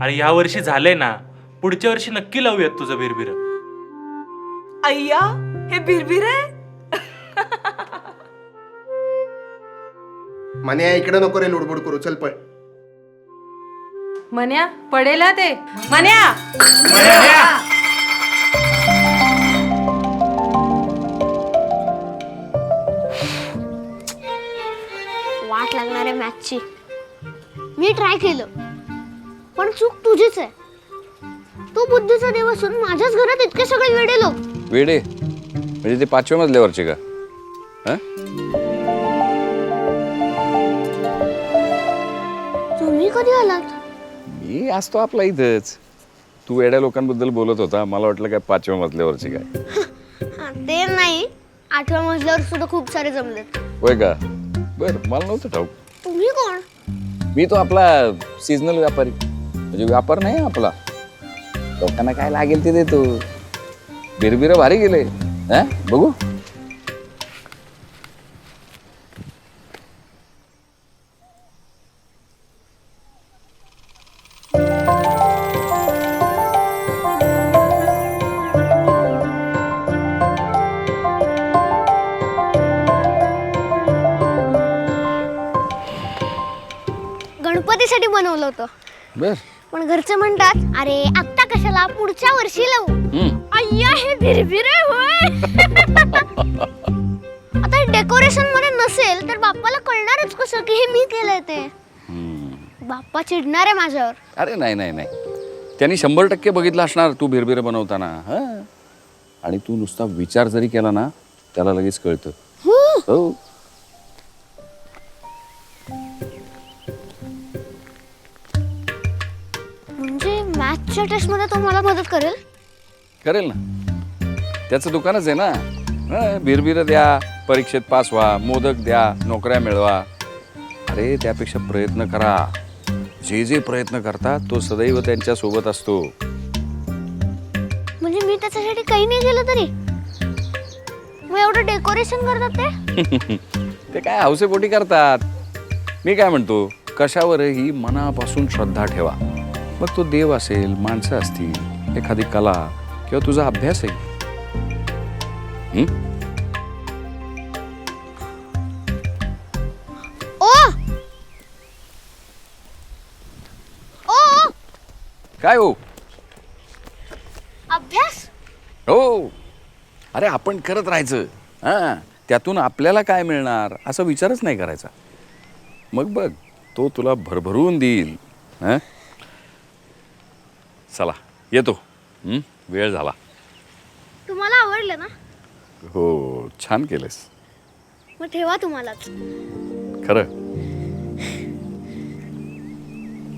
अरे या वर्षी झालंय ना, पुढच्या वर्षी नक्की लावूयात तुझं बिरबिर. अय्या, हे बिरबिर आहे. मन्या इकडे नको रे लुडबुड करू, चल पळ. मन्या पडेल हा ते. मन्या वाट लागणार आहे मॅचची. मी ट्राय केलं पण चूक तुझीच आहे. तू बुद्धीचा देव असून माझ्याच घरात इतके सगळे वेडे लोक. वेडे म्हणजे ते 5व्या मजल्यावरचे का? हं? तुम्ही कधी आलात? मी असतो आपला इथंच. तू वेड्या लोकांबद्दल बोलत होता, मला वाटलं काय 5व्या मजल्यावरचे काय. ते नाही, 8व्या मजल्यावर सुद्धा खूप सारे जमलेत. होय का? बर, मला नव्हतं ठाऊक. तुम्ही कोण? मी तो आपला सीजनल व्यापारी. म्हणजे व्यापार नाही आपला, लोकांना काय लागेल ते देतो. बिरबिर भारी गेले. बघू. गणपतीसाठी बनवलं होतं. बर. पण घरचे म्हणतात, अरे आता कशाला, पुढच्या वर्षी लावू. अय्या, हे बिरबिर आहे होय. आता डेकोरेशन मध्ये नसेल तर बाप्पाला कळणारच कसं की हे मी केलंय ते. बाप्पा चिडणार आहे माझ्यावर. अरे नाही नाही नाही, त्यांनी 100% बघितलं असणार तू बिरबिर बनवताना. आणि तू नुसता विचार जरी केला ना, त्याला लगेच कळतं. हो. म्हणजे मॅथच्या टेस्ट मध्ये तो मला मदत करेल? करेल ना, त्याचं दुकानच आहे ना. बिरबिर द्या, परीक्षेत पास व्हा, मोदक द्या, नोकऱ्या मिळवा. अरे त्यापेक्षा प्रयत्न करा. जे जे प्रयत्न करतात तो सदैव त्यांच्या सोबत असतो. म्हणजे मी त्याच्यासाठी काही नाही केलं तरी मग एवढं डेकोरेशन करतात ते? ते काय हौसेपोटी करतात. मी काय म्हणतो, कशावरही मनापासून श्रद्धा ठेवा. मग तो देव असेल, माणसं असतील, एखादी कला किंवा तुझा अभ्यास आहे. ओ ओ काय हो? अभ्यास? हो. अरे आपण करत राहायचं. त्यातून आपल्याला काय मिळणार असा विचारच नाही करायचा. मग बघ, तो तुला भरभरून देईल. चला येतो. वेळ झाला. तुम्हाला आवडलं ना? हो, छान केलंस. मग ठेवा तुम्हालाच. खरं.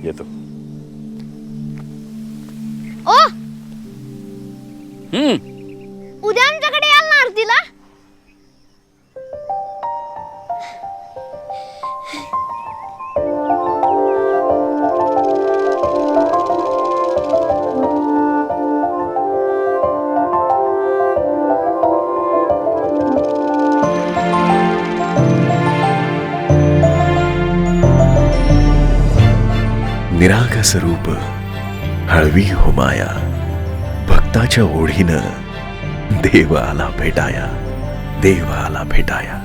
येतो. ओ उद्या आमच्याकडे याल ना आरतीला? निरागस रूप हळवी हो माया, भक्ताच्या ओढीनं देव आला भेटाया, देव आला भेटाया.